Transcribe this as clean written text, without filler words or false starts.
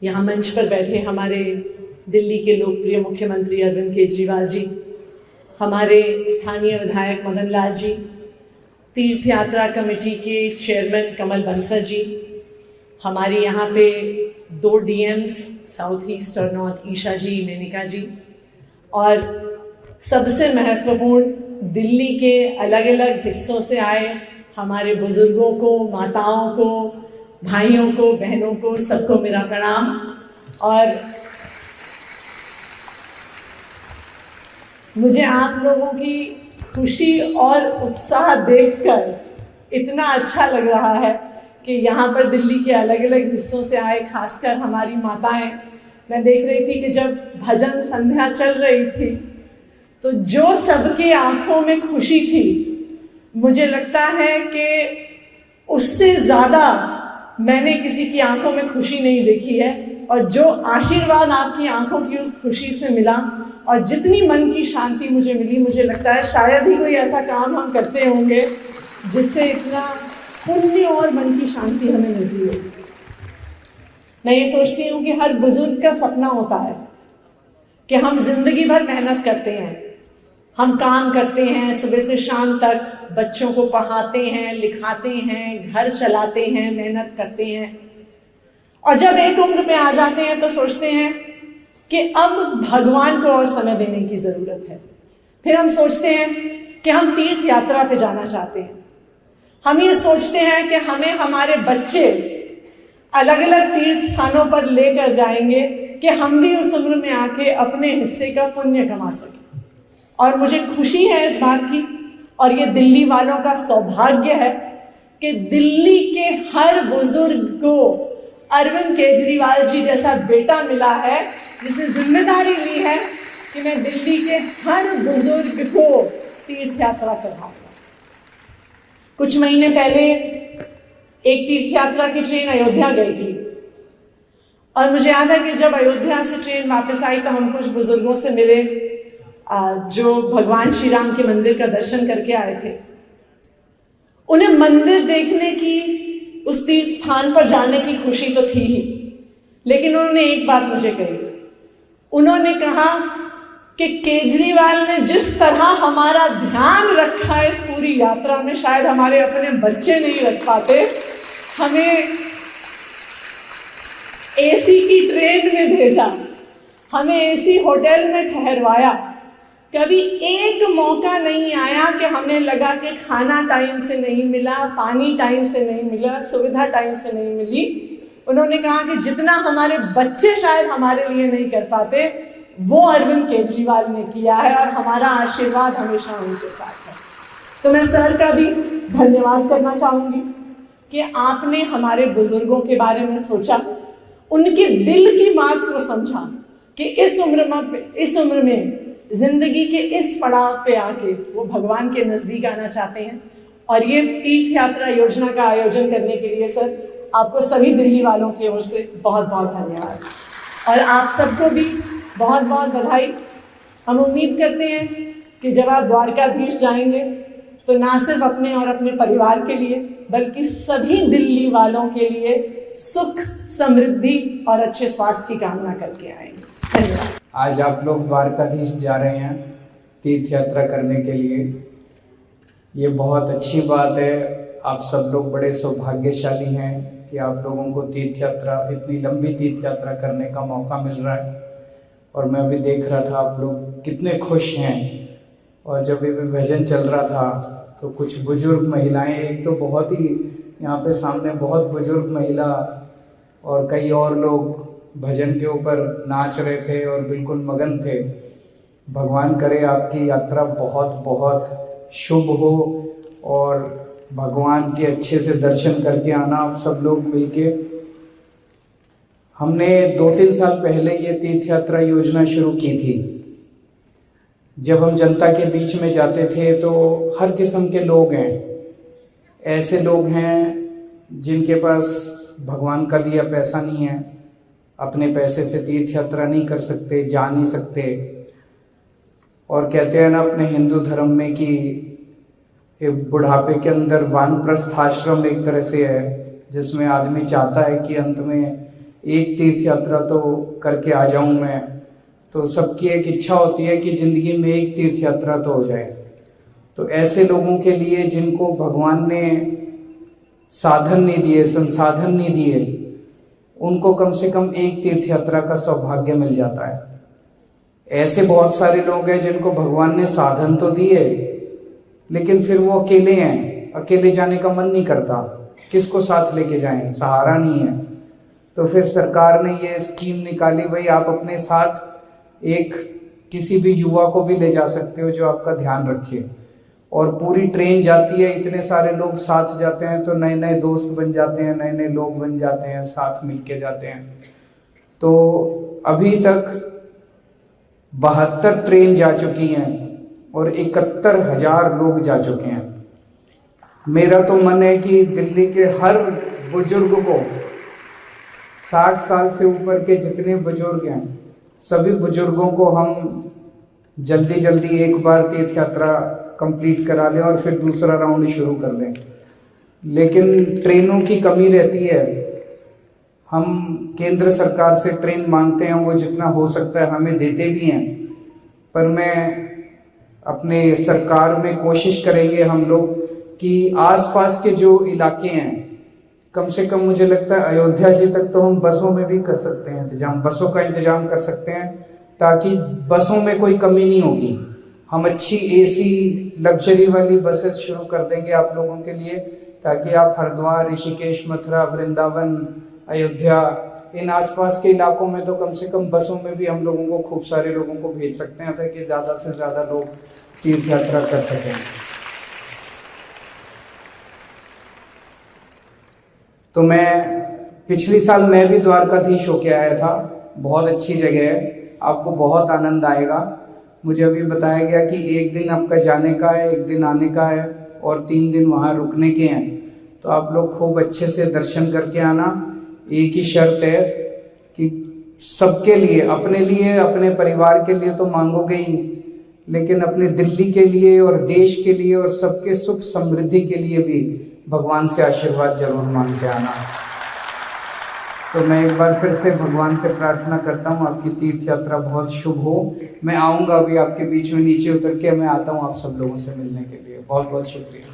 यहाँ मंच पर बैठे हमारे दिल्ली के लोकप्रिय मुख्यमंत्री अरविंद केजरीवाल जी, हमारे स्थानीय विधायक मदन लाल जी, तीर्थ यात्रा कमेटी के चेयरमैन कमल बंसल जी, हमारी यहाँ पे 2 डीएम्स साउथ ईस्ट और नॉर्थ ईशा जी, मेनिका जी, और सबसे महत्वपूर्ण दिल्ली के अलग अलग हिस्सों से आए हमारे बुजुर्गों को, माताओं को, भाइयों को, बहनों को, सबको मेरा प्रणाम। और मुझे आप लोगों की खुशी और उत्साह देखकर इतना अच्छा लग रहा है कि यहाँ पर दिल्ली के अलग अलग हिस्सों से आए, खासकर हमारी माताएं, मैं देख रही थी कि जब भजन संध्या चल रही थी तो जो सबके आंखों में खुशी थी, मुझे लगता है कि उससे ज्यादा मैंने किसी की आंखों में खुशी नहीं देखी है। और जो आशीर्वाद आपकी आंखों की उस खुशी से मिला और जितनी मन की शांति मुझे मिली, मुझे लगता है शायद ही कोई ऐसा काम हम करते होंगे जिससे इतना पुण्य और मन की शांति हमें मिलती है। मैं ये सोचती हूँ कि हर बुजुर्ग का सपना होता है कि हम जिंदगी भर मेहनत करते हैं, हम काम करते हैं सुबह से शाम तक, बच्चों को पढ़ाते हैं, लिखाते हैं, घर चलाते हैं, मेहनत करते हैं, और जब एक उम्र में आ जाते हैं तो सोचते हैं कि अब भगवान को और समय देने की जरूरत है। फिर हम सोचते हैं कि हम तीर्थ यात्रा पे जाना चाहते हैं। हम ये सोचते हैं कि हमें हमारे बच्चे अलग अलग तीर्थ स्थानों पर लेकर जाएंगे कि हम भी उस उम्र में आके अपने हिस्से का पुण्य कमा सकें। और मुझे खुशी है इस बात की, और ये दिल्ली वालों का सौभाग्य है कि दिल्ली के हर बुजुर्ग को अरविंद केजरीवाल जी जैसा बेटा मिला है जिसने जिम्मेदारी ली है कि मैं दिल्ली के हर बुजुर्ग को तीर्थ यात्रा करवाऊंगा। कुछ महीने पहले एक तीर्थ यात्रा की ट्रेन अयोध्या गई थी, और मुझे याद है कि जब अयोध्या से ट्रेन वापस आई तो हम कुछ बुजुर्गों से मिले जो भगवान श्री राम के मंदिर का दर्शन करके आए थे। उन्हें मंदिर देखने की, उस तीर्थ स्थान पर जाने की खुशी तो थी ही, लेकिन उन्होंने एक बात मुझे कही। उन्होंने कहा कि केजरीवाल ने जिस तरह हमारा ध्यान रखा है इस पूरी यात्रा में, शायद हमारे अपने बच्चे नहीं रख पाते। हमें एसी की ट्रेन में भेजा, हमें एसी होटल में ठहरवाया, कभी एक मौका नहीं आया कि हमें लगा कि खाना टाइम से नहीं मिला, पानी टाइम से नहीं मिला, सुविधा टाइम से नहीं मिली। उन्होंने कहा कि जितना हमारे बच्चे शायद हमारे लिए नहीं कर पाते, वो अरविंद केजरीवाल ने किया है, और हमारा आशीर्वाद हमेशा उनके साथ है। तो मैं सर का भी धन्यवाद करना चाहूंगी कि आपने हमारे बुजुर्गों के बारे में सोचा, उनके दिल की बात को समझा कि इस उम्र में जिंदगी के इस पड़ाव पे आके वो भगवान के नजदीक आना चाहते हैं। और ये तीर्थ यात्रा योजना का आयोजन करने के लिए सर आपको सभी दिल्ली वालों की ओर से बहुत बहुत धन्यवाद, और आप सबको भी बहुत बहुत बधाई। हम उम्मीद करते हैं कि जब आप द्वारकाधीश जाएंगे तो ना सिर्फ अपने और अपने परिवार के लिए, बल्कि सभी दिल्ली वालों के लिए सुख, समृद्धि और अच्छे स्वास्थ्य की कामना करके आएंगे। धन्यवाद। आज आप लोग द्वारकाधीश जा रहे हैं तीर्थ यात्रा करने के लिए, ये बहुत अच्छी बात है। आप सब लोग बड़े सौभाग्यशाली हैं कि आप लोगों को तीर्थ यात्रा, इतनी लंबी तीर्थ यात्रा करने का मौका मिल रहा है। और मैं भी देख रहा था आप लोग कितने खुश हैं। और जब ये भजन चल रहा था तो कुछ बुजुर्ग महिलाएं, एक तो बहुत ही यहाँ पे सामने बहुत बुजुर्ग महिला और कई और लोग भजन के ऊपर नाच रहे थे और बिल्कुल मगन थे। भगवान करे आपकी यात्रा बहुत बहुत शुभ हो और भगवान के अच्छे से दर्शन करके आना आप सब लोग मिलके। हमने 2-3 साल पहले ये तीर्थ यात्रा योजना शुरू की थी। जब हम जनता के बीच में जाते थे तो हर किस्म के लोग हैं, ऐसे लोग हैं जिनके पास भगवान का दिया पैसा नहीं है, अपने पैसे से तीर्थ यात्रा नहीं कर सकते, जा नहीं सकते, और कहते हैं ना अपने हिंदू धर्म में कि बुढ़ापे के अंदर वानप्रस्थ आश्रम एक तरह से है जिसमें आदमी चाहता है कि अंत में एक तीर्थ यात्रा तो करके आ जाऊं मैं। तो सबकी एक इच्छा होती है कि ज़िंदगी में एक तीर्थ यात्रा तो हो जाए। तो ऐसे लोगों के लिए जिनको भगवान ने साधन नहीं दिए, संसाधन नहीं दिए, उनको कम से कम एक तीर्थ यात्रा का सौभाग्य मिल जाता है। ऐसे बहुत सारे लोग हैं जिनको भगवान ने साधन तो दिए, लेकिन फिर वो अकेले हैं, अकेले जाने का मन नहीं करता, किसको साथ लेके जाएं, सहारा नहीं है। तो फिर सरकार ने ये स्कीम निकाली, भाई आप अपने साथ एक किसी भी युवा को भी ले जा सकते हो जो आपका ध्यान रखे। और पूरी ट्रेन जाती है, इतने सारे लोग साथ जाते हैं तो नए नए दोस्त बन जाते हैं, नए नए लोग बन जाते हैं, साथ मिलके जाते हैं। तो अभी तक 72 ट्रेन जा चुकी हैं और 71,000 लोग जा चुके हैं। मेरा तो मन है कि दिल्ली के हर बुजुर्ग को, 60 साल से ऊपर के जितने बुजुर्ग हैं, सभी बुजुर्गों को हम जल्दी जल्दी एक बार तीर्थ यात्रा कंप्लीट करा लें और फिर दूसरा राउंड शुरू कर दें। लेकिन ट्रेनों की कमी रहती है। हम केंद्र सरकार से ट्रेन मांगते हैं, वो जितना हो सकता है हमें देते भी हैं। पर मैं अपने सरकार में कोशिश करेंगे हम लोग कि आसपास के जो इलाके हैं, कम से कम मुझे लगता है अयोध्या जी तक तो हम बसों में भी कर सकते हैं इंतजाम, बसों का इंतजाम कर सकते हैं, ताकि बसों में कोई कमी नहीं होगी। हम अच्छी AC लग्जरी वाली बसेस शुरू कर देंगे आप लोगों के लिए, ताकि आप हरिद्वार, ऋषिकेश, मथुरा, वृंदावन, अयोध्या, इन आसपास के इलाकों में तो कम से कम बसों में भी हम लोगों को, खूब सारे लोगों को भेज सकते हैं, ताकि ज़्यादा से ज़्यादा लोग तीर्थ यात्रा कर सकें। तो पिछली साल मैं भी द्वारकाधीश होके आया था। बहुत अच्छी जगह है, आपको बहुत आनंद आएगा। मुझे अभी बताया गया कि एक दिन आपका जाने का है, एक दिन आने का है और 3 दिन वहाँ रुकने के हैं। तो आप लोग खूब अच्छे से दर्शन करके आना। एक ही शर्त है कि सबके लिए, अपने परिवार के लिए तो मांगोगे ही, लेकिन अपने दिल्ली के लिए और देश के लिए और सबके सुख समृद्धि के लिए भी भगवान से आशीर्वाद जरूर मांग के आना। तो मैं एक बार फिर से भगवान से प्रार्थना करता हूँ आपकी तीर्थ यात्रा बहुत शुभ हो। मैं आऊँगा अभी आपके बीच में, नीचे उतर के मैं आता हूँ आप सब लोगों से मिलने के लिए। बहुत बहुत शुक्रिया।